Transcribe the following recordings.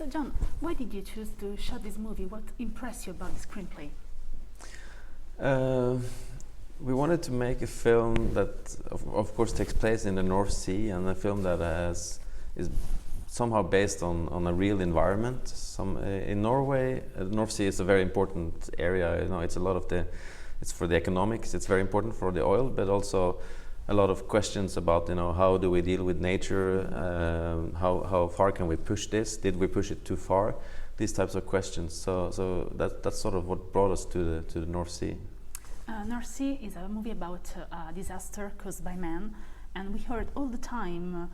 So, John, why did you choose to shoot this movie? What impressed you about the screenplay? We wanted to make a film that, of course, takes place in the North Sea, and a film that is somehow based on a real environment. In Norway, the North Sea is a very important area. You know, it's a lot of it's for the economics. It's very important for the oil, but also a lot of questions about, you know, how do we deal with nature? How far can we push this? Did we push it too far? These types of questions. So that's sort of what brought us to the North Sea. North Sea is a movie about a disaster caused by man, and we heard all the time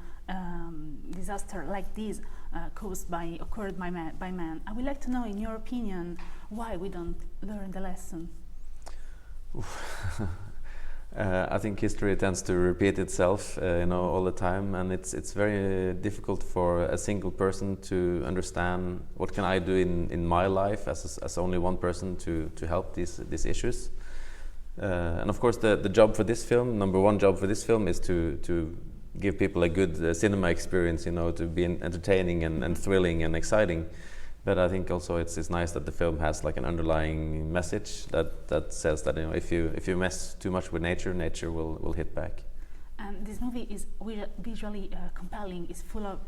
disaster like this occurred by man. I would like to know, in your opinion, why we don't learn the lesson. I think history tends to repeat itself, you know, all the time, and it's very difficult for a single person to understand what can I do in my life as only one person to help these issues. And of course, the job for this film, number one job for this film, is to give people a good cinema experience, you know, to be entertaining and thrilling and exciting. But I think also it's nice that the film has like an underlying message that says that, you know, if you mess too much with nature will hit back. And this movie is visually compelling. It's full of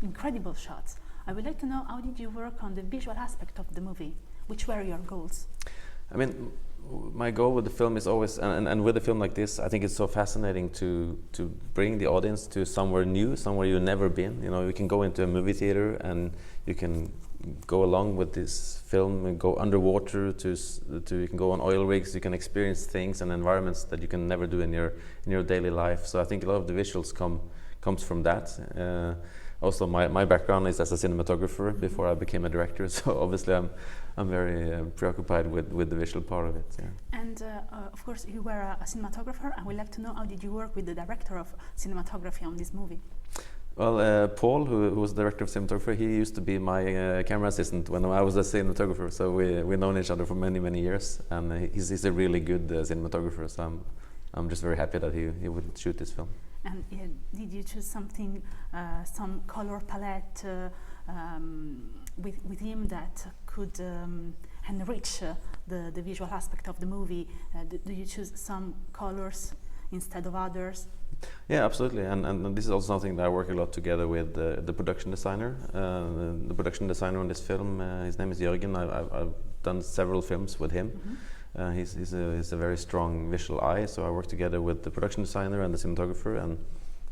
incredible shots. I would like to know, how did you work on the visual aspect of the movie? Which were your goals? I mean, my goal with the film is always, and with a film like this, I think it's so fascinating to bring the audience to somewhere new, somewhere you've never been. You know, you can go into a movie theater and you can go along with this film and go underwater you can go on oil rigs, you can experience things and environments that you can never do in your daily life. So I think a lot of the visuals comes from that. Also, my background is as a cinematographer before I became a director, so obviously I'm very preoccupied with the visual part of it. Yeah. And of course, you were a cinematographer. I would like to know, how did you work with the director of cinematography on this movie? Well, Paul, who was the director of cinematography, he used to be my camera assistant when I was a cinematographer. So we've known each other for many years, and he's a really good cinematographer. So I'm just very happy that he would shoot this film. And did you choose something, some color palette with him that could enrich the visual aspect of the movie? Do you choose some colors instead of others? Yeah, absolutely. And this is also something that I work a lot together with the production designer. The production designer on this film, his name is Jørgen. I've done several films with him. Mm-hmm. He's a very strong visual eye, so I work together with the production designer and the cinematographer, and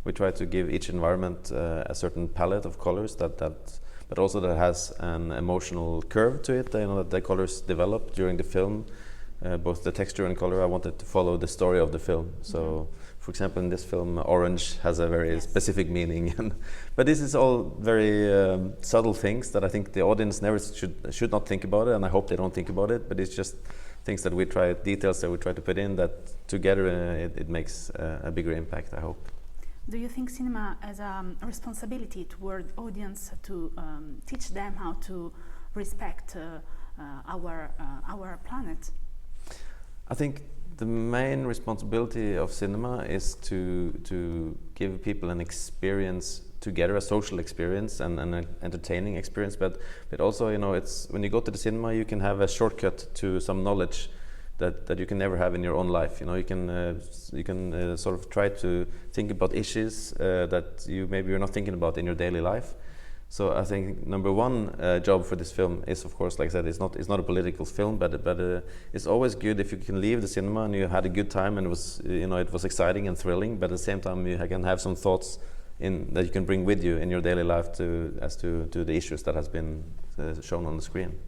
we try to give each environment a certain palette of colors but also that has an emotional curve to it. You know, that the colors develop during the film, both the texture and color. I wanted to follow the story of the film. So, for example, in this film, orange has a very specific meaning. But this is all very subtle things that I think the audience never should not think about it, and I hope they don't think about it. But it's just things that details that we try to put in, that together it makes a bigger impact, I hope. Do you think cinema has a responsibility toward audience to teach them how to respect our planet? I think the main responsibility of cinema is to give people an experience together, a social experience and an entertaining experience. But also, you know, it's when you go to the cinema, you can have a shortcut to some knowledge that you can never have in your own life. You know, you can sort of try to think about issues that you're not thinking about in your daily life. So I think number one job for this film is, of course, like I said, it's not a political film, but it's always good if you can leave the cinema and you had a good time and it was exciting and thrilling, but at the same time you can have some thoughts that you can bring with you in your daily life to the issues that has been shown on the screen.